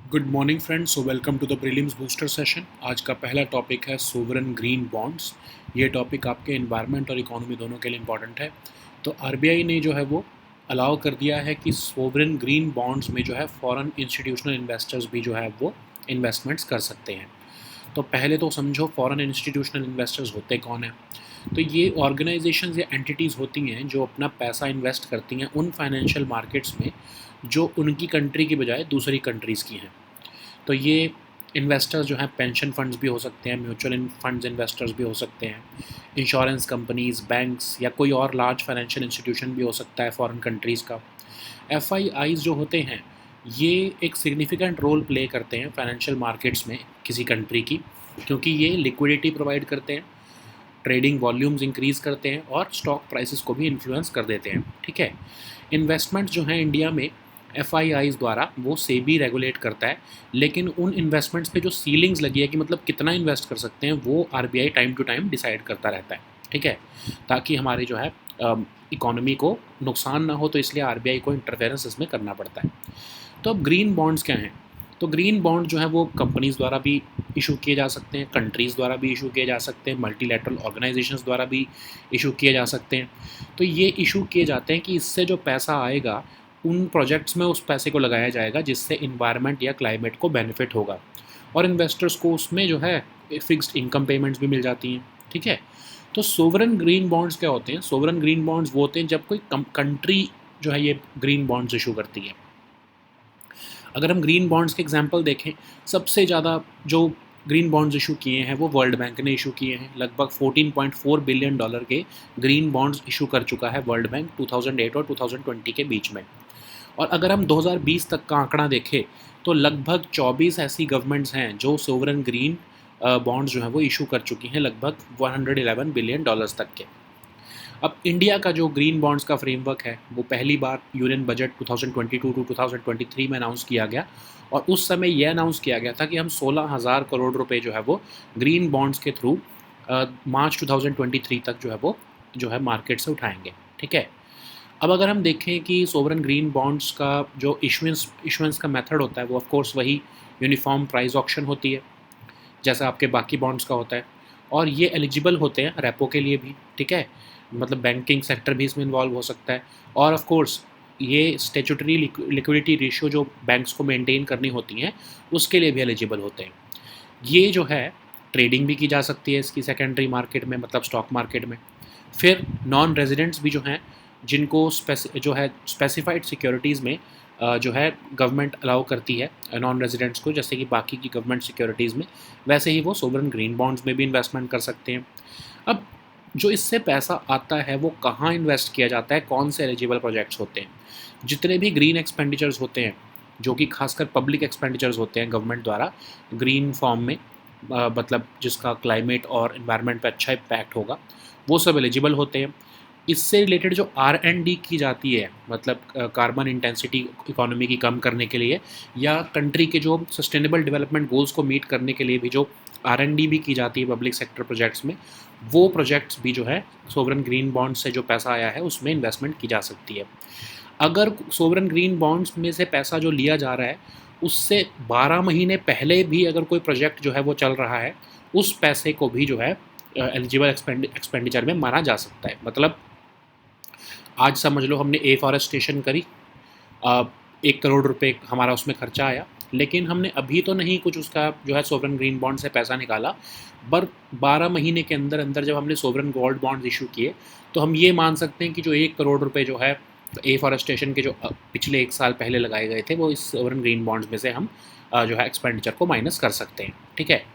Good morning friends, so welcome to the prelims booster session. आज का पहला topic है सोवरन ग्रीन बॉन्ड्स। ये टॉपिक आपके एनवायरनमेंट और इकोनॉमी दोनों के लिए इंपॉर्टेंट है। तो आरबीआई ने जो है वो अलाउ कर दिया है कि सोवरन ग्रीन बॉन्ड्स में जो है फॉरेन इंस्टीट्यूशनल इन्वेस्टर्स भी जो है वो इन्वेस्टमेंट्स कर सकते हैं। तो पहले तो समझो फॉरेन इंस्टीट्यूशनल इन्वेस्टर्स होते कौन हैं। तो ये ऑर्गेनाइजेशंस या एंटिटीज़ होती हैं जो अपना पैसा इन्वेस्ट करती हैं उन फाइनेंशियल मार्केट्स में जो उनकी कंट्री की बजाय दूसरी कंट्रीज़ की हैं। तो ये इन्वेस्टर्स जो हैं पेंशन फंड्स भी हो सकते हैं, म्यूचुअल फंड्स इन्वेस्टर्स भी हो सकते हैं, इंश्योरेंस कंपनीज़, बैंक्स या कोई और लार्ज फाइनेंशियल इंस्टीट्यूशन भी हो सकता है फॉरेन कंट्रीज़ का। एफआईआईज़ जो होते हैं ये एक सिग्निफिकेंट रोल प्ले करते हैं फाइनेंशियल मार्केट्स में किसी कंट्री की, क्योंकि ये लिक्विडिटी प्रोवाइड करते हैं, ट्रेडिंग वॉल्यूम्स इंक्रीज़ करते हैं और स्टॉक प्राइसेस को भी इन्फ्लुएंस कर देते हैं। ठीक है। इन्वेस्टमेंट जो हैं इंडिया में एफआईआईज़ द्वारा वो सेबी रेगुलेट करता है, लेकिन उन इन्वेस्टमेंट्स पे जो सीलिंग्स लगी है कि मतलब कितना इन्वेस्ट कर सकते हैं वो RBI time to time decide करता रहता है। ठीक है, ताकि हमारे जो है इकोनॉमी को नुकसान ना हो, तो इसलिए आरबीआई को इंटरफेरेंस इसमें करना पड़ता है। तो अब ग्रीन बॉन्ड्स क्या हैं? तो ग्रीन बॉन्ड जो है वो कंपनीज़ द्वारा भी इशू किए जा सकते हैं, कंट्रीज़ द्वारा भी इशू किए जा सकते हैं, मल्टीलैटरल ऑर्गेनाइजेशंस द्वारा भी इशू किए जा सकते हैं। तो ये इशू किए जाते हैं कि इससे जो पैसा आएगा उन प्रोजेक्ट्स में उस पैसे को लगाया जाएगा जिससे इन्वायरमेंट या क्लाइमेट को बेनिफिट होगा, और इन्वेस्टर्स को उसमें जो है फिक्स्ड इनकम पेमेंट्स भी मिल जाती हैं। ठीक है। तो सोवरन ग्रीन बॉन्ड्स क्या होते हैं? सोवरन ग्रीन बॉन्ड्स वो होते हैं जब कोई कंट्री जो है ये ग्रीन बॉन्ड्स इशू करती है। अगर हम ग्रीन बॉन्ड्स के एग्जांपल देखें, सबसे ज़्यादा जो ग्रीन बॉन्ड्स इशू किए हैं वो वर्ल्ड बैंक ने इशू किए हैं। लगभग $14.4 बिलियन के ग्रीन बॉन्ड्स इशू कर चुका है वर्ल्ड बैंक 2008 और 2020 के बीच में। और अगर हम 2020 तक का आंकड़ा देखें तो लगभग 24 ऐसी गवर्नमेंट्स हैं जो सोवरन ग्रीन बॉन्ड्स जो हैं वो इशू कर चुकी हैं, लगभग $111 बिलियन तक के। अब इंडिया का जो ग्रीन बॉन्ड्स का फ्रेमवर्क है वो पहली बार यूनियन बजट 2022 टू 2023 में अनाउंस किया गया, और उस समय यह अनाउंस किया गया था कि हम 16,000 करोड़ रुपए जो है वो ग्रीन बॉन्ड्स के थ्रू मार्च 2023 तक जो है मार्केट से उठाएंगे। ठीक है। अब अगर हम देखें कि सोवरन ग्रीन बॉन्ड्स का जो इशुएंस का मेथड होता है वो ऑफ कोर्स वही यूनिफॉर्म प्राइस ऑक्शन होती है, जैसा आपके बाकी बॉन्ड्स का होता है, और ये एलिजिबल होते हैं रेपो के लिए भी। ठीक है, मतलब बैंकिंग सेक्टर भी इसमें इन्वॉल्व हो सकता है, और ऑफ कोर्स ये स्टेचुटरी लिक्विडिटी रेशियो जो बैंक्स को मेंटेन करनी होती हैं उसके लिए भी एलिजिबल होते हैं। ये जो है ट्रेडिंग भी की जा सकती है इसकी सेकेंडरी मार्केट में, मतलब स्टॉक मार्केट में। फिर नॉन रेजिडेंट्स भी जो हैं जिनको जो है स्पेसिफाइड सिक्योरिटीज़ में जो है गवर्नमेंट अलाउ करती है नॉन रेजिडेंट्स को, जैसे कि बाकी की गवर्नमेंट सिक्योरिटीज़ में, वैसे ही वो सोवरन ग्रीन बॉन्ड्स में भी इन्वेस्टमेंट कर सकते हैं। अब जो इससे पैसा आता है वो कहाँ इन्वेस्ट किया जाता है, कौन से एलिजिबल प्रोजेक्ट्स होते हैं? जितने भी ग्रीन एक्सपेंडिचर्स होते हैं, जो कि खासकर पब्लिक एक्सपेंडिचर्स होते हैं गवर्नमेंट द्वारा ग्रीन फॉर्म में, मतलब जिसका क्लाइमेट और इन्वायरमेंट पे अच्छा इम्पैक्ट होगा, वो सब एलिजिबल होते हैं। इससे रिलेटेड जो R&D की जाती है, मतलब कार्बन इंटेंसिटी इकोनॉमी की कम करने के लिए, या कंट्री के जो सस्टेनेबल डेवलपमेंट गोल्स को मीट करने के लिए भी जो R&D भी की जाती है पब्लिक सेक्टर प्रोजेक्ट्स में, वो प्रोजेक्ट्स भी जो है सोवरन ग्रीन बॉन्ड से जो पैसा आया है उसमें इन्वेस्टमेंट की जा सकती है। अगर सोवरन ग्रीन बॉन्ड्स में से पैसा जो लिया जा रहा है उससे 12 महीने पहले भी अगर कोई प्रोजेक्ट जो है वो चल रहा है, उस पैसे को भी जो है एलिजिबल एक्सपेंडिचर में माना जा सकता है। मतलब आज समझ लो हमने एफॉरेस्टेशन करी, 1 करोड़ रुपए हमारा उसमें खर्चा आया, लेकिन हमने अभी तो नहीं कुछ उसका जो है सोवरन ग्रीन बॉन्ड से पैसा निकाला, पर 12 महीने के अंदर अंदर जब हमने सोवरन गोल्ड बॉन्ड इशू किए तो हम ये मान सकते हैं कि जो 1 करोड़ रुपए जो है एफॉरेस्टेशन के जो पिछले 1 साल पहले लगाए गए थे वो इस सोवरन ग्रीन बॉन्ड्स में से हम जो है एक्सपेंडिचर को माइनस कर सकते हैं। ठीक है।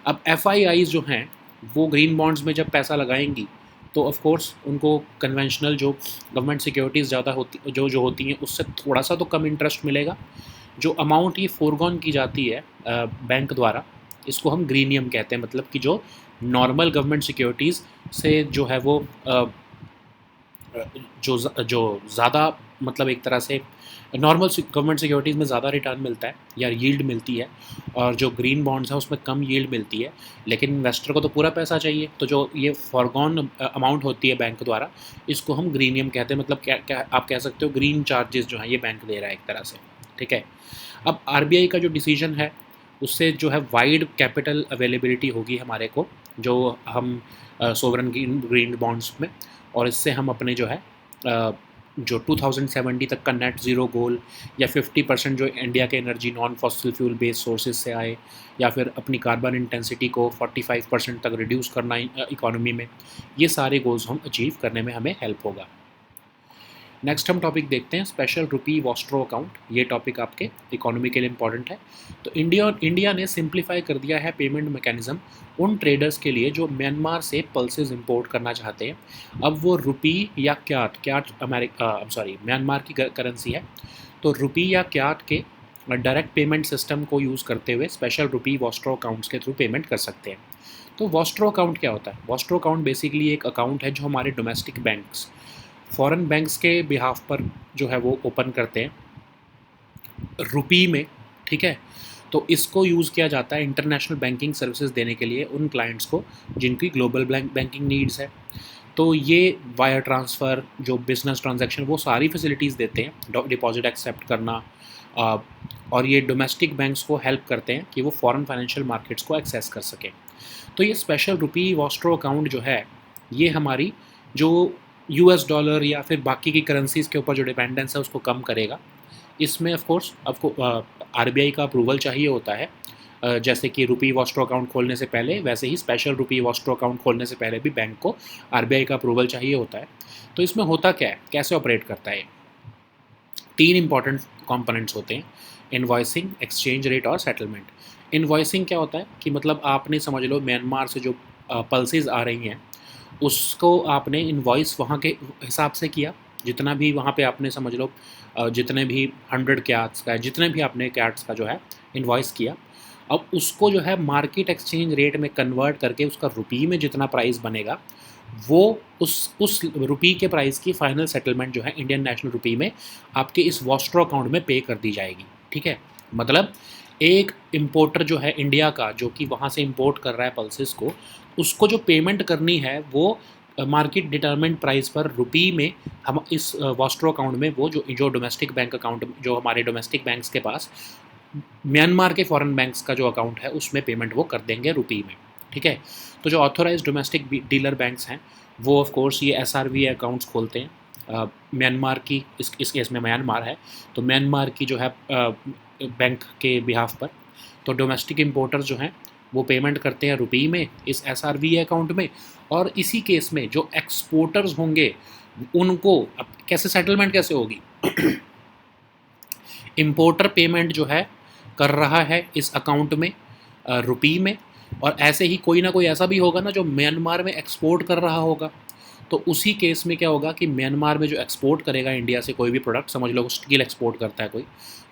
अब एफआईआईज़ जो हैं वो ग्रीन बॉन्ड्स में जब पैसा लगाएंगी तो ऑफ कोर्स उनको कन्वेंशनल जो गवर्नमेंट सिक्योरिटीज़ ज़्यादा होती जो होती हैं उससे थोड़ा सा तो कम इंटरेस्ट मिलेगा। जो अमाउंट ये फोरगॉन की जाती है बैंक द्वारा, इसको हम ग्रीनियम कहते हैं, मतलब कि जो नॉर्मल गवर्नमेंट सिक्योरिटीज़ से जो है वो जो ज़्यादा, मतलब एक तरह से नॉर्मल गवर्नमेंट सिक्योरिटीज़ में ज़्यादा रिटर्न मिलता है या यील्ड मिलती है, और जो ग्रीन बॉन्ड्स हैं उसमें कम यील्ड मिलती है, लेकिन इन्वेस्टर को तो पूरा पैसा चाहिए, तो जो ये फॉरगॉन अमाउंट होती है बैंक द्वारा, इसको हम ग्रीनियम कहते हैं। मतलब क्या क्या आप कह सकते हो, ग्रीन चार्जेस जो हैं ये बैंक दे रहा है एक तरह से। ठीक है। अब आरबीआई का जो डिसीजन है उससे जो है वाइड कैपिटल अवेलेबिलिटी होगी हमारे को, जो हम सोवरन ग्रीन बॉन्ड्स में, और इससे हम अपने जो है जो 2070 तक का नेट ज़ीरो गोल, या 50% जो इंडिया के energy non fossil fuel based sources से आए, या फिर अपनी कार्बन इंटेंसिटी को 45% तक रिड्यूस करना इकोनॉमी में, ये सारे गोल्स हम अचीव करने में हमें हेल्प होगा। नेक्स्ट हम टॉपिक देखते हैं स्पेशल रुपी वॉस्ट्रो अकाउंट। ये टॉपिक आपके इकोनॉमी के लिए इंपॉर्टेंट है। तो इंडिया ने सिंप्लीफाई कर दिया है पेमेंट मैकेनिज्म उन ट्रेडर्स के लिए जो म्यांमार से पल्सेस इंपोर्ट करना चाहते हैं। अब वो रुपी या क्याट, म्यांमार की करेंसी है, तो रुपी या क्याट के डायरेक्ट पेमेंट सिस्टम को यूज़ करते हुए स्पेशल रुपी वॉस्ट्रो अकाउंट्स के थ्रू पेमेंट कर सकते हैं। तो वॉस्ट्रो अकाउंट क्या होता है? वॉस्ट्रो अकाउंट बेसिकली एक अकाउंट है जो हमारे डोमेस्टिक बैंक्स फॉरेन बैंक्स के बिहाफ पर जो है वो ओपन करते हैं रुपी में, ठीक है। तो इसको यूज़ किया जाता है इंटरनेशनल बैंकिंग सर्विसेज देने के लिए उन क्लाइंट्स को जिनकी ग्लोबल बैंकिंग नीड्स है। तो ये वायर ट्रांसफ़र, जो बिज़नेस ट्रांजैक्शन, वो सारी फैसिलिटीज़ देते हैं, डिपॉजिट एक्सेप्ट करना, और ये डोमेस्टिक बैंक्स को हेल्प करते हैं कि वो फॉरेन फाइनेंशियल मार्केट्स को एक्सेस कर सकें। तो ये स्पेशल रुपी वॉस्ट्रो अकाउंट जो है, ये हमारी जो यूएस डॉलर या फिर बाकी की करेंसीज़ के ऊपर जो डिपेंडेंस है उसको कम करेगा। इसमें ऑफ कोर्स आपको आरबीआई का अप्रूवल चाहिए होता है, जैसे कि रुपी वॉस्ट्रो अकाउंट खोलने से पहले, वैसे ही स्पेशल रुपी वॉस्ट्रो अकाउंट खोलने से पहले भी बैंक को आरबीआई का अप्रूवल चाहिए होता है। तो इसमें होता क्या है, कैसे ऑपरेट करता है? 3 इंपॉर्टेंट कंपोनेंट्स होते हैं, इनवॉइसिंग, एक्सचेंज रेट और सेटलमेंट। इनवॉइसिंग क्या होता है कि मतलब आपने समझ लो म्यांमार से जो पल्सेस आ रही हैं उसको आपने इनवॉइस वहाँ के हिसाब से किया, जितना भी वहाँ पे आपने समझ लो जितने भी 100 कैट्स का, जितने भी आपने कैट्स का जो है इनवॉइस किया, अब उसको जो है मार्केट एक्सचेंज रेट में कन्वर्ट करके उसका रुपी में जितना प्राइस बनेगा वो उस रुपी के प्राइस की फाइनल सेटलमेंट जो है इंडियन नेशनल रुपी में आपके इस वॉस्ट्रो अकाउंट में पे कर दी जाएगी, ठीक है। मतलब एक इम्पोर्टर जो है इंडिया का, जो कि वहाँ से इंपोर्ट कर रहा है पल्सेस को, उसको जो पेमेंट करनी है वो मार्केट डिटरमिन्ड प्राइस पर रुपी में हम इस वॉस्ट्रो अकाउंट में, वो जो डोमेस्टिक बैंक अकाउंट, जो हमारे डोमेस्टिक बैंक्स के पास म्यांमार के फॉरेन बैंक्स का जो अकाउंट है उसमें पेमेंट वो कर देंगे रुपी में, ठीक है। तो जो ऑथोराइज डोमेस्टिक डीलर बैंक्स हैं वो ऑफ कोर्स ये एसआरवी अकाउंट्स खोलते हैं म्यांमार की, इस केस में म्यांमार है तो म्यांमार की जो है बैंक के बिहाफ पर। तो डोमेस्टिक इम्पोर्टर्स जो हैं वो पेमेंट करते हैं रुपी में इस एसआरवी अकाउंट में, और इसी केस में जो एक्सपोर्टर्स होंगे उनको अब कैसे सेटलमेंट कैसे होगी? इम्पोर्टर पेमेंट जो है कर रहा है इस अकाउंट में रुपी में, और ऐसे ही कोई ना कोई ऐसा भी होगा ना जो म्यांमार में एक्सपोर्ट कर रहा होगा, तो उसी केस में क्या होगा कि म्यांमार में जो एक्सपोर्ट करेगा इंडिया से कोई भी प्रोडक्ट, समझ लो स्टील एक्सपोर्ट करता है कोई,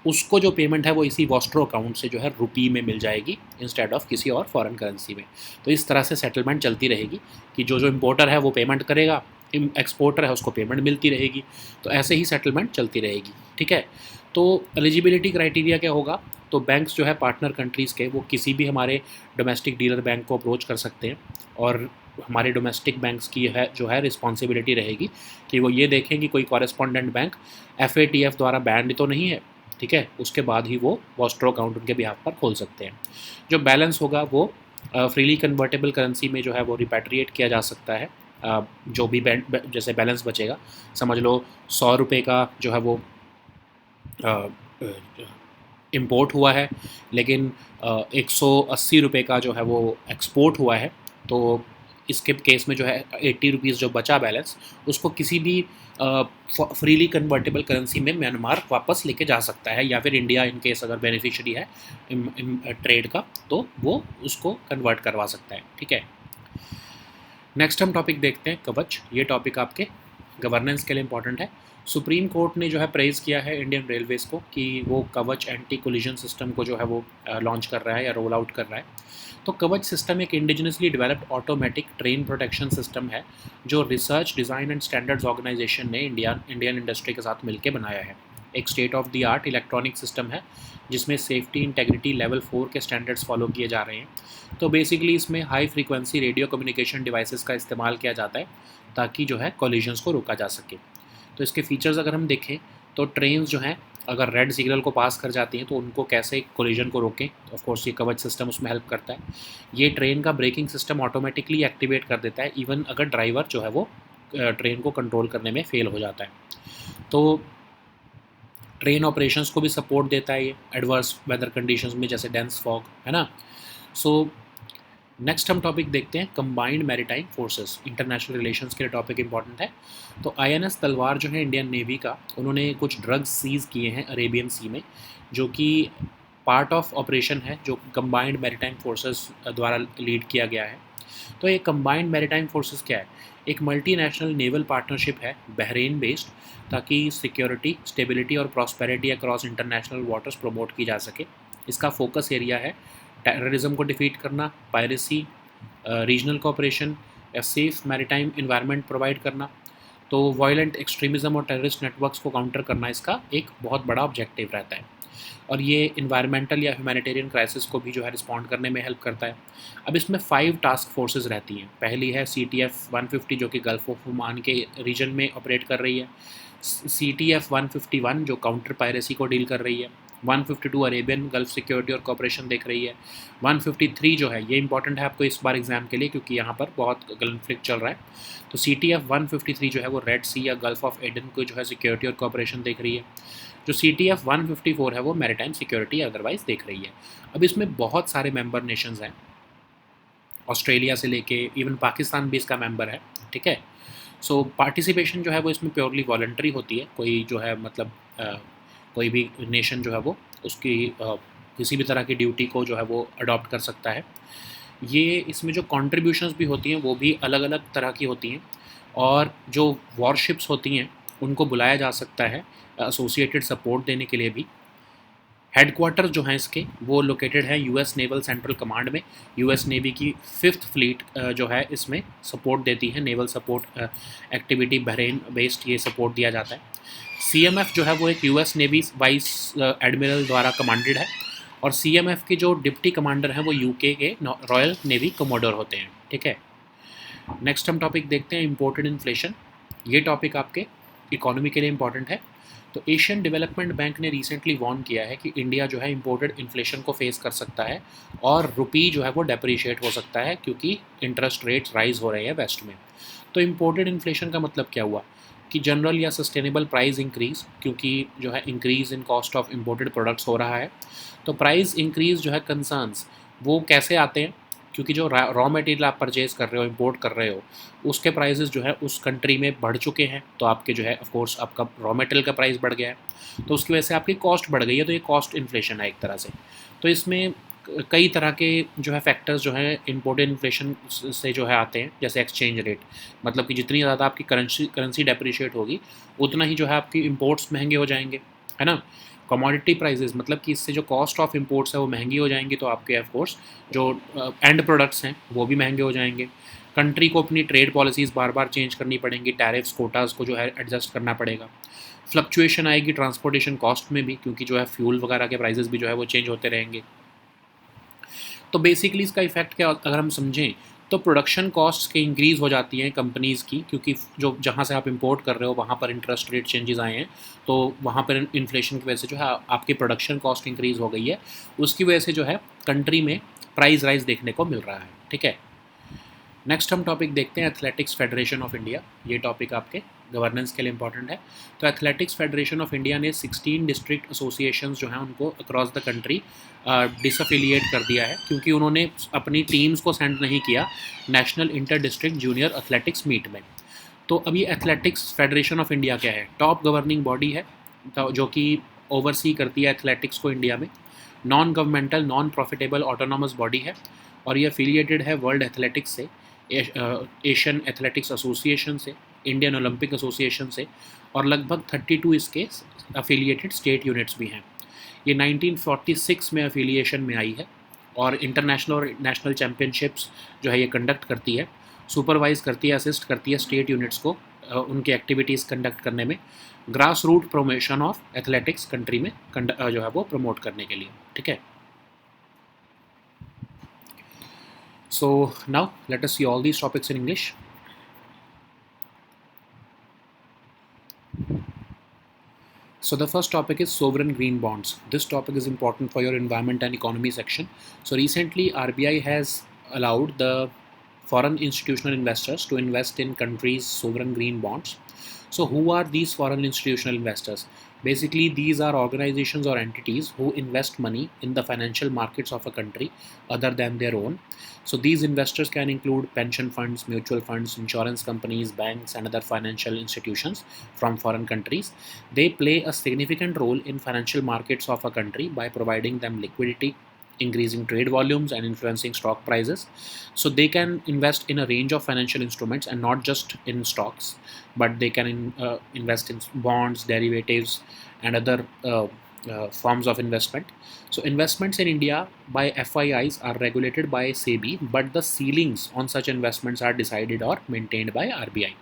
उसको जो पेमेंट है वो इसी वॉस्ट्रो अकाउंट से जो है रुपी में मिल जाएगी इंस्टेड ऑफ किसी और फॉरेन करेंसी में। तो इस तरह से सेटलमेंट चलती रहेगी कि जो इम्पोर्टर है वो पेमेंट करेगा, एक्सपोर्टर है उसको पेमेंट मिलती रहेगी, तो ऐसे ही सेटलमेंट चलती रहेगी, ठीक है। तो एलिजिबिलिटी क्राइटेरिया क्या होगा? तो बैंक्स जो है पार्टनर कंट्रीज़ के, वो किसी भी हमारे डोमेस्टिक डीलर बैंक को अप्रोच कर सकते हैं, और हमारे डोमेस्टिक बैंक्स की है जो है रिस्पॉन्सिबिलिटी रहेगी कि वो ये देखें कि कोई कॉरेस्पॉन्डेंट बैंक FATF द्वारा बैंड तो नहीं है, ठीक है। उसके बाद ही वो वॉस्ट्रो अकाउंट उनके बिहाफ पर खोल सकते हैं। जो बैलेंस होगा वो फ्रीली कन्वर्टेबल करेंसी में जो है वो रिपैट्रिएट किया जा सकता है। जो भी जैसे बैलेंस बचेगा, समझ लो 100 रुपये का जो है वो इम्पोर्ट हुआ है, लेकिन 180 रुपये का जो है वो एक्सपोर्ट हुआ है, तो इसके केस में जो है 80 रुपीज़ जो बचा बैलेंस, उसको किसी भी फ्रीली कन्वर्टेबल करेंसी में म्यांमार वापस लेके जा सकता है, या फिर इंडिया इन केस अगर बेनिफिशियरी है ट्रेड का तो वो उसको कन्वर्ट करवा सकता है, ठीक है। नेक्स्ट हम टॉपिक देखते हैं कवच। ये टॉपिक आपके गवर्नेंस के लिए इंपॉर्टेंट है। सुप्रीम कोर्ट ने जो है प्रेज़ किया है इंडियन रेलवेज़ को कि वो कवच एंटी कोलिजन सिस्टम को जो है वो लॉन्च कर रहा है या रोल आउट कर रहा है। तो कवच सिस्टम एक indigenously developed automatic train protection system है जो research, design and standards organisation ने इंडियन इंडस्ट्री के साथ मिलकर बनाया है। एक state of the art electronic system है जिसमें सेफ्टी इंटेग्रिटी लेवल 4 के स्टैंडर्ड्स फॉलो किए जा रहे हैं। तो बेसिकली इसमें high frequency radio communication devices का इस्तेमाल किया जाता है ताकि जो है कोलिजन्स को रोका जा सके। तो इसके फीचर्स अगर हम देखें तो ट्रेन जो हैं अगर रेड सिग्नल को पास कर जाती हैं तो उनको कैसे कोलिजन को रोकें, ऑफ कोर्स ये कवच सिस्टम उसमें हेल्प करता है। ये ट्रेन का ब्रेकिंग सिस्टम ऑटोमेटिकली एक्टिवेट कर देता है इवन अगर ड्राइवर जो है वो ट्रेन को कंट्रोल करने में फेल हो जाता है। तो ट्रेन ऑपरेशंस को भी सपोर्ट देता है ये एडवर्स वेदर कंडीशंस में, जैसे डेंस फॉग, है ना। सो नेक्स्ट हम टॉपिक देखते हैं combined maritime forces, international relations के लिए टॉपिक इंपॉर्टेंट है। तो आईएनएस तलवार जो है इंडियन नेवी का, उन्होंने कुछ ड्रग्स सीज किए हैं अरेबियन सी में, जो कि पार्ट ऑफ ऑपरेशन है जो कंबाइंड मैरीटाइम फोर्सेस द्वारा लीड किया गया है। तो ये कंबाइंड मैरीटाइम फोर्सेस क्या है? एक मल्टीनेशनल नेवल पार्टनरशिप है बहरीन बेस्ड, ताकि सिक्योरिटी, स्टेबिलिटी और prosperity across international waters promote की जा सके। इसका फोकस एरिया है टेररिज्म को डिफीट करना, पायरेसी, रीजनल कोऑपरेशन या सेफ मैरीटाइम इन्वायरमेंट प्रोवाइड करना। तो वायलेंट एक्सट्रीमिज़म और टेररिस्ट नेटवर्क्स को काउंटर करना इसका एक बहुत बड़ा ऑब्जेक्टिव रहता है। और ये इन्वायरमेंटल या ह्यूमैनिटेरियन क्राइसिस को भी जो है रिस्पॉन्ड करने में हेल्प करता है। अब इसमें 5 टास्क फोर्सेस रहती हैं। पहली है CTF 150 जो कि गल्फ ऑफ ओमान के रीजन में ऑपरेट कर रही है। CTF 151 जो काउंटर पायरेसी को डील कर रही है। 152 अरेबियन गल्फ सिक्योरिटी और कॉपरेशन देख रही है। 153 जो है ये इंपॉर्टेंट है आपको इस बार एग्जाम के लिए क्योंकि यहाँ पर बहुत कन्फ्लिक्ट चल रहा है। तो CTF 153 जो है वो रेड सी या गल्फ ऑफ एडन को जो है सिक्योरिटी और कॉपरेशन देख रही है। जो CTF 154 है वो मैरीटाइम सिक्योरिटी अदरवाइज देख रही है। अब इसमें बहुत सारे मेंबर नेशंस हैं, ऑस्ट्रेलिया से लेके इवन पाकिस्तान भी इसका मेंबर है, ठीक है। सो पार्टिसिपेशन जो है वो इसमें प्योरली वॉलंटरी होती है। कोई जो है मतलब कोई भी नेशन जो है वो उसकी किसी भी तरह की ड्यूटी को जो है वो अडॉप्ट कर सकता है। ये इसमें जो कॉन्ट्रीब्यूशंस भी होती हैं वो भी अलग अलग तरह की होती हैं, और जो वॉरशिप्स होती हैं उनको बुलाया जा सकता है एसोसिएटेड सपोर्ट देने के लिए भी। हेडक्वार्टर जो हैं इसके वो लोकेटेड है US नेवल सेंट्रल कमांड में। US नेवी की 5th फ्लीट जो है इसमें सपोर्ट देती है, naval support activity Bahrain based ये सपोर्ट दिया जाता है। CMF जो है वो एक US नेवी वाइस एडमिरल द्वारा कमांडेड है, और CMF के जो डिप्टी कमांडर हैं वो UK के रॉयल नेवी कमोडोर होते हैं, ठीक है। नेक्स्ट हम टॉपिक देखते हैं इम्पोर्टेड इन्फ्लेशन। ये टॉपिक आपके इकोनॉमी के लिए इम्पॉर्टेंट है। तो एशियन डेवलपमेंट बैंक ने रिसेंटली वार्न किया है कि इंडिया जो है इम्पोर्टेड इन्फ्लेशन को फेस कर सकता है, और रुपी जो है वो डेप्रिशिएट हो सकता है क्योंकि इंटरेस्ट रेट्स राइज हो रहे हैं वेस्ट में। तो इम्पोर्टेड इन्फ्लेशन का मतलब क्या हुआ कि जनरल या सस्टेनेबल प्राइस इंक्रीज़, क्योंकि जो है increase in cost of imported products हो रहा है। तो प्राइस इंक्रीज़ जो है कंसर्न्स वो कैसे आते हैं, क्योंकि जो रॉ मटेरियल आप परचेज़ कर रहे हो, इंपोर्ट कर रहे हो, उसके प्राइसेस जो है उस कंट्री में बढ़ चुके हैं, तो आपके जो है ऑफ कोर्स आपका रॉ मटेरियल का प्राइस बढ़ गया है, तो उसकी वजह से आपकी कॉस्ट बढ़ गई है। तो ये कॉस्ट इन्फ्लेशन है एक तरह से। तो इसमें कई तरह के जो है फैक्टर्स जो है इम्पोर्टेड इन्फ्लेशन से जो है आते हैं, जैसे एक्सचेंज रेट, मतलब कि जितनी ज़्यादा आपकी करेंसी डेप्रिशिएट होगी उतना ही जो है आपकी इम्पोर्ट्स महंगे हो जाएंगे, है ना। कमोडिटी प्राइसेस, मतलब कि इससे जो कॉस्ट ऑफ इम्पोर्ट्स है वो महंगी हो जाएंगी, तो आपके ऑफ कोर्स जो एंड प्रोडक्ट्स हैं वो भी महंगे हो जाएंगे। कंट्री को अपनी ट्रेड पॉलिसीज़ बार बार चेंज करनी पड़ेंगी, टैरिफ्स, कोटास को जो है एडजस्ट करना पड़ेगा। फ्लक्चुएशन आएगी ट्रांसपोर्टेशन कॉस्ट में भी, क्योंकि जो है फ्यूल वगैरह के प्राइसेस भी जो है वो चेंज होते रहेंगे। तो बेसिकली इसका इफेक्ट क्या अगर हम समझें तो प्रोडक्शन कॉस्ट्स के इंक्रीज़ हो जाती हैं कंपनीज़ की, क्योंकि जो जहाँ से आप इंपोर्ट कर रहे हो वहाँ पर इंटरेस्ट रेट चेंजेस आए हैं, तो वहाँ पर इन्फ्लेशन की वजह से जो है आपकी प्रोडक्शन कॉस्ट इंक्रीज़ हो गई है, उसकी वजह से जो है कंट्री में प्राइस राइज देखने को मिल रहा है, ठीक है। नेक्स्ट हम टॉपिक देखते हैं एथलेटिक्स फेडरेशन ऑफ इंडिया। ये टॉपिक आपके गवर्नेंस के लिए इंपॉर्टेंट है। तो एथलेटिक्स फेडरेशन ऑफ इंडिया ने 16 डिस्ट्रिक्ट एसोसिएशंस जो हैं उनको अक्रॉस द कंट्री डिसअफिलिएट कर दिया है, क्योंकि उन्होंने अपनी टीम्स को सेंड नहीं किया national inter district junior athletics meet में। तो अब ये एथलेटिक्स फेडरेशन ऑफ इंडिया क्या है? टॉप गवर्निंग बॉडी है जो कि ओवरसी करती है एथलेटिक्स को इंडिया में। Non governmental, non profitable autonomous body है, और ये एफिलिएटेड है वर्ल्ड एथलेटिक्स से, एशियन एथलेटिक्स एसोसिएशन से, इंडियन ओलंपिक एसोसिएशन से, और लगभग 32 इसके एफिलिएटेड स्टेट यूनिट्स भी हैं। ये 1946 में एफिलिएशन में आई है, और इंटरनेशनल और नेशनल चैम्पियनशिप्स जो है ये कंडक्ट करती है, सुपरवाइज करती है, असिस्ट करती है स्टेट यूनिट्स को उनकी एक्टिविटीज़ कंडक्ट करने में, grass root promotion of athletics country में जो है वो प्रमोट करने के लिए, ठीक है। So now let us see all these topics in English. So the first topic is sovereign green bonds. This topic is important for your environment and economy section. So recently RBI has allowed the foreign institutional investors to invest in countries' sovereign green bonds. So who are these foreign institutional investors? Basically, these are organizations or entities who invest money in the financial markets of a country other than their own. So these investors can include pension funds, mutual funds, insurance companies, banks, and other financial institutions from foreign countries. They play a significant role in financial markets of a country by providing them liquidity, increasing trade volumes, and influencing stock prices. So they can invest in a range of financial instruments and not just in stocks, but they can invest in bonds, derivatives, and other forms of investment. So investments in India by FIIs are regulated by SEBI, but the ceilings on such investments are decided or maintained by RBI.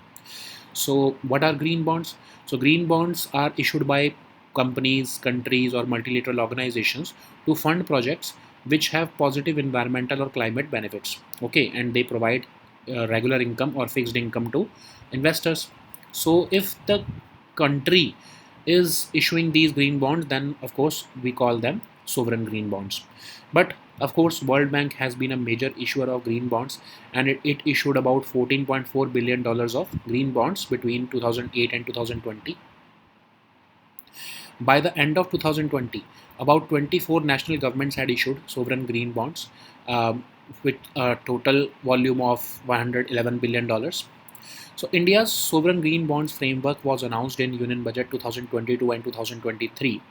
So what are green bonds? So green bonds are issued by companies, countries, or multilateral organizations to fund projects which have positive environmental or climate benefits. Okay, and they provide regular income or fixed income to investors. So if the country is issuing these green bonds, then of course we call them sovereign green bonds. But of course, World Bank has been a major issuer of green bonds, and it issued about $14.4 billion of green bonds between 2008 and 2020. By the end of 2020, about 24 national governments had issued sovereign green bonds with a total volume of $111 billion. So India's sovereign green bonds framework was announced in Union Budget 2022 and 2023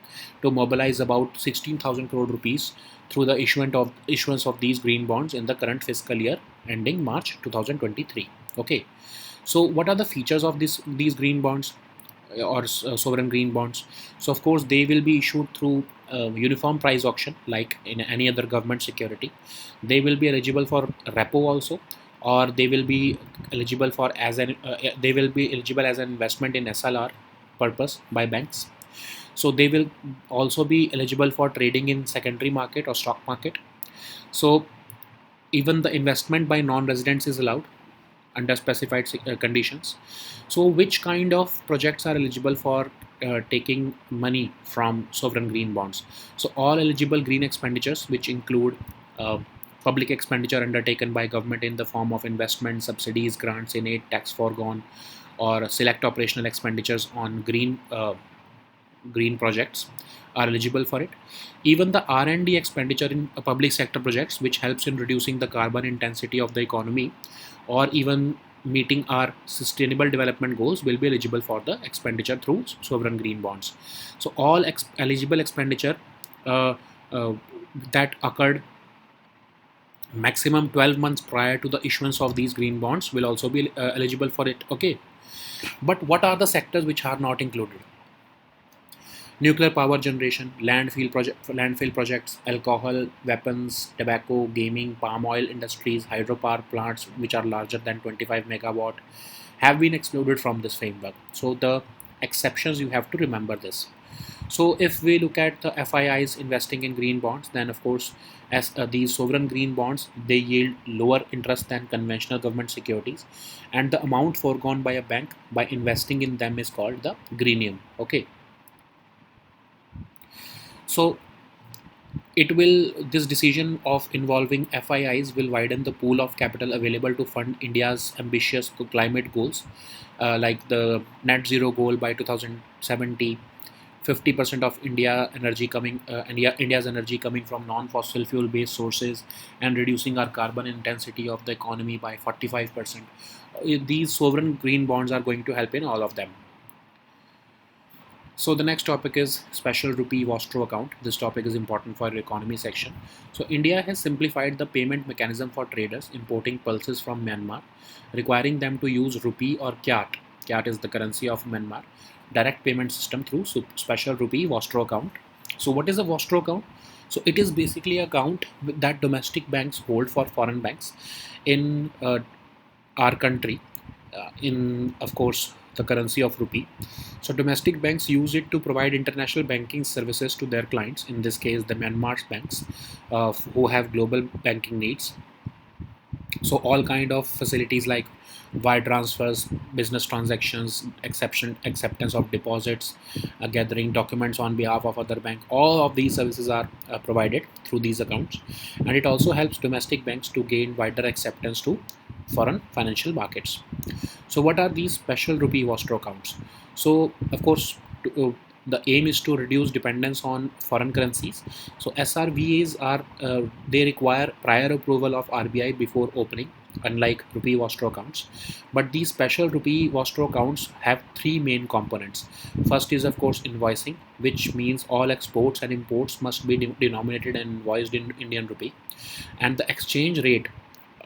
to mobilize about 16,000 crore rupees through the issuance of these green bonds in the current fiscal year ending March 2023. Okay, so what are the features of these green bonds or sovereign green bonds? So of course they will be issued through uniform price auction like in any other government security. They will be eligible for repo also, or they will be eligible for as an they will be eligible as an investment in SLR purpose by banks. So they will also be eligible for trading in secondary market or stock market. So even the investment by non-residents is allowed under specified conditions. So which kind of projects are eligible for taking money from sovereign green bonds? So all eligible green expenditures, which include uh, public expenditure undertaken by government in the form of investment, subsidies, grants in aid, tax foregone, or select operational expenditures on green projects are eligible for it. Even the R&D expenditure in public sector projects, which helps in reducing the carbon intensity of the economy or even meeting our sustainable development goals, will be eligible for the expenditure through sovereign green bonds. So all eligible expenditure uh, uh, that occurred maximum 12 months prior to the issuance of these green bonds will also be eligible for it. Okay, but what are the sectors which are not included? Nuclear power generation, landfill projects, alcohol, weapons, tobacco, gaming, palm oil industries, hydropower plants which are larger than 25 megawatt have been excluded from this framework. So the exceptions, you have to remember this. So if we look at the FIIs investing in green bonds, then of course, as these sovereign green bonds, they yield lower interest than conventional government securities, and the amount foregone by a bank by investing in them is called the greenium. Okay, so it will this decision of involving FIIs will widen the pool of capital available to fund India's ambitious climate goals, like the net zero goal by 2070. 50% of India's energy coming from non-fossil fuel based sources, and reducing our carbon intensity of the economy by 45%. These sovereign green bonds are going to help in all of them. So the next topic is special rupee Vostro account. This topic is important for your economy section. So India has simplified the payment mechanism for traders importing pulses from Myanmar, requiring them to use rupee or kyat. Kyat is the currency of Myanmar. Direct payment system through special rupee Vostro account. So what is a Vostro account? So it is basically an account that domestic banks hold for foreign banks in our country, in of course the currency of rupee. So domestic banks use it to provide international banking services to their clients, in this case the Myanmar's banks, who have global banking needs. So all kind of facilities like wire transfers, business transactions, acceptance of deposits, gathering documents on behalf of other bank, all of these services are provided through these accounts. And it also helps domestic banks to gain wider acceptance to foreign financial markets. So what are these special rupee vostro accounts? So of course, the aim is to reduce dependence on foreign currencies. So SRVAs are they require prior approval of RBI before opening, unlike rupee vostro accounts. But these special rupee vostro accounts have three main components. First is of course invoicing, which means all exports and imports must be denominated and invoiced in Indian rupee, and the exchange rate,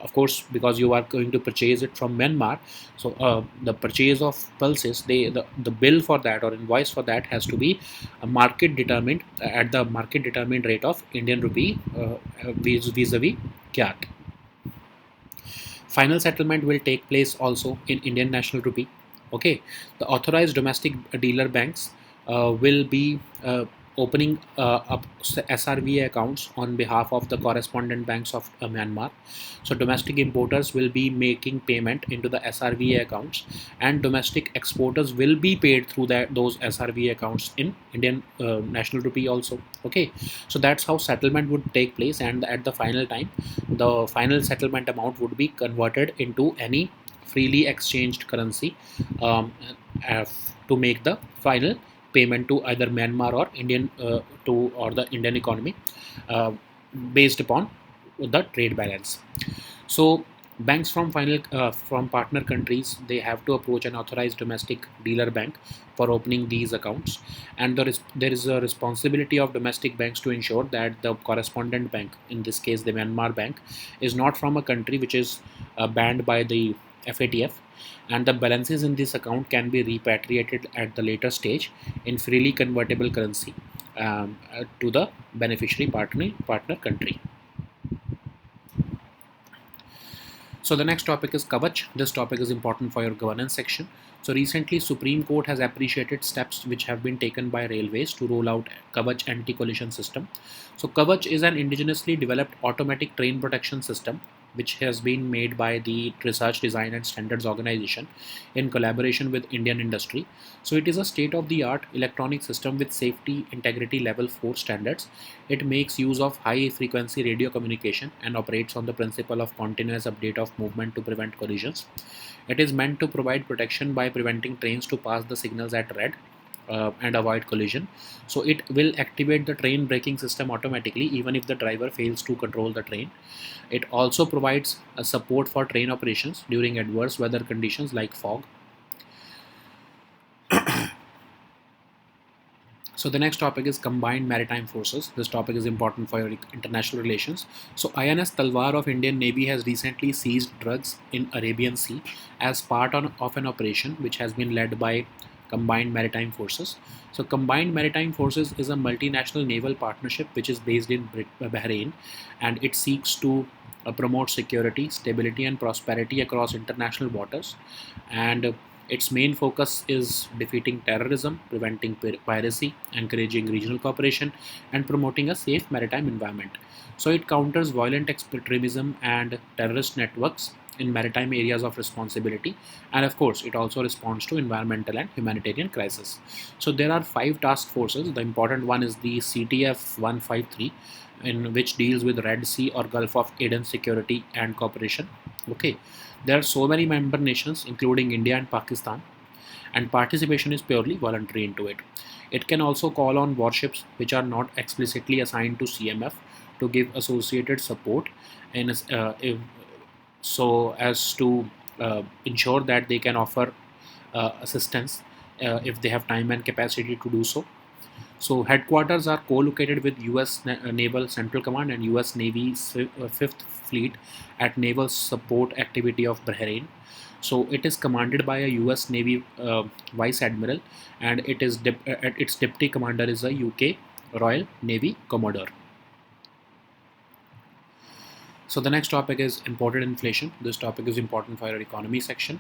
of course, because you are going to purchase it from Myanmar. So the purchase of pulses, the bill for that or invoice for that has to be a market determined at the market determined rate of Indian rupee vis-a-vis kyat. Final settlement will take place also in Indian national rupee. Okay, the authorized domestic dealer banks will be opening up SRVA accounts on behalf of the correspondent banks of Myanmar. So domestic importers will be making payment into the SRVA accounts, and domestic exporters will be paid through those SRVA accounts in Indian national rupee also. Okay, so that's how settlement would take place, and at the final time, the final settlement amount would be converted into any freely exchanged currency, um, uh, to make the final payment to either Myanmar or Indian or the Indian economy, uh, based upon the trade balance. So banks from partner countries, they have to approach an authorized domestic dealer bank for opening these accounts, and there is a responsibility of domestic banks to ensure that the correspondent bank, in this case the Myanmar bank, is not from a country which is banned by the FATF, and the balances in this account can be repatriated at the later stage in freely convertible currency, to the beneficiary partner country. So the next topic is Kavach. This topic is important for your governance section. So recently, Supreme Court has appreciated steps which have been taken by railways to roll out Kavach anti-collision system. So Kavach is an indigenously developed automatic train protection system which has been made by the Research Design and Standards Organization in collaboration with Indian industry. So it is a state-of-the-art electronic system with safety integrity level 4 standards. It makes use of high frequency radio communication and operates on the principle of continuous update of movement to prevent collisions. It is meant to provide protection by preventing trains to pass the signals at red, and avoid collision. So it will activate the train braking system automatically even if the driver fails to control the train. It also provides a support for train operations during adverse weather conditions like fog. So the next topic is combined maritime forces. This topic is important for your international relations. So INS Talwar of Indian Navy has recently seized drugs in Arabian Sea as part of an operation which has been led by Combined Maritime Forces. So Combined Maritime Forces is a multinational naval partnership which is based in Bahrain, and it seeks to promote security, stability and prosperity across international waters, and its main focus is defeating terrorism, preventing piracy, encouraging regional cooperation, and promoting a safe maritime environment. So it counters violent extremism and terrorist networks in maritime areas of responsibility, and of course it also responds to environmental and humanitarian crisis. So there are five task forces. The important one is the CTF 153, in which deals with Red Sea or Gulf of Aden security and cooperation. Okay, there are so many member nations, including India and Pakistan, and participation is purely voluntary into it. It can also call on warships which are not explicitly assigned to CMF to give associated support, in so as to ensure that they can offer assistance if they have time and capacity to do so. So headquarters are co-located with U.S. Naval Central Command and U.S. Navy's Fifth Fleet at Naval Support Activity of Bahrain. So it is commanded by a U.S. Navy Vice Admiral, and its deputy commander is a UK Royal Navy Commodore. So the next topic is imported inflation. This topic is important for your economy section.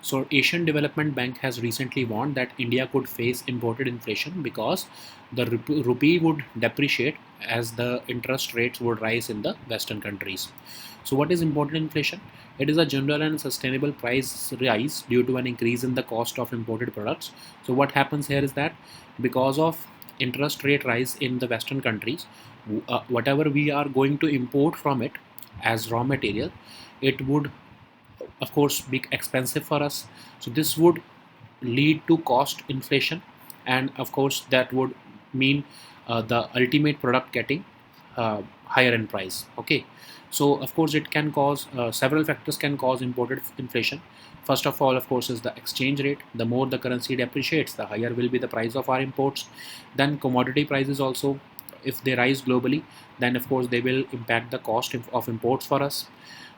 So Asian Development Bank has recently warned that India could face imported inflation because the rupee would depreciate as the interest rates would rise in the Western countries. So what is imported inflation? It is a general and sustainable price rise due to an increase in the cost of imported products. So what happens here is that because of interest rate rise in the Western countries, whatever we are going to import from it as raw material, it would of course be expensive for us. So this would lead to cost inflation, and of course that would mean the ultimate product getting higher in price. Okay, so of course it can cause several factors can cause imported inflation. First of all, of course, is the exchange rate. The more the currency depreciates, the higher will be the price of our imports. Then commodity prices also, if they rise globally, then of course they will impact the cost of imports for us.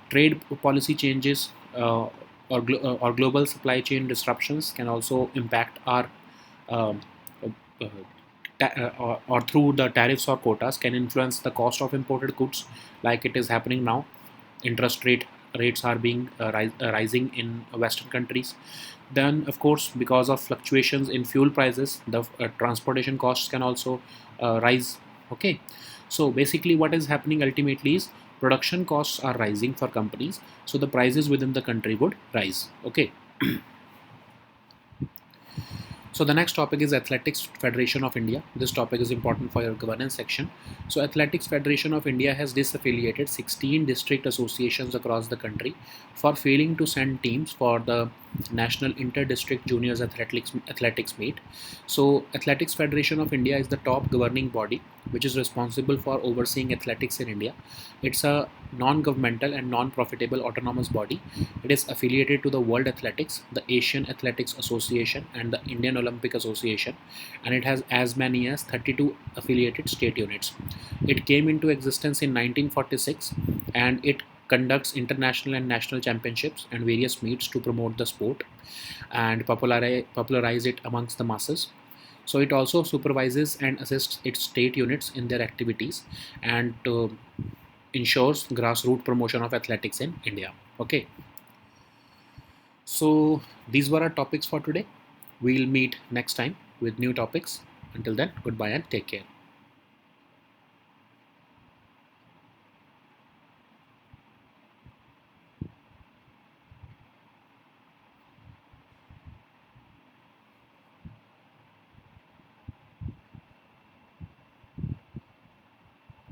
Trade policy changes or global supply chain disruptions can also impact our um, uh, or through the tariffs or quotas can influence the cost of imported goods, like it is happening now. Interest rates are being rising in Western countries. Then of course, because of fluctuations in fuel prices, the transportation costs can also rise. Okay, so basically what is happening ultimately is production costs are rising for companies, so the prices within the country would rise. Okay. So the next topic is Athletics Federation of India. This topic is important for your governance section. So Athletics Federation of India has disaffiliated 16 district associations across the country for failing to send teams for the National Inter-District Juniors Athletics Meet. So Athletics Federation of India is the top governing body which is responsible for overseeing athletics in India. It's a non-governmental and non-profitable autonomous body. It is affiliated to the World Athletics, the Asian Athletics Association, and the Indian Olympic Association, and it has as many as 32 affiliated state units. It came into existence in 1946, and it conducts international and national championships and various meets to promote the sport and popularize it amongst the masses. So it also supervises and assists its state units in their activities and ensures grassroots promotion of athletics in India. Okay. So these were our topics for today. We'll meet next time with new topics. Until then, goodbye and take care.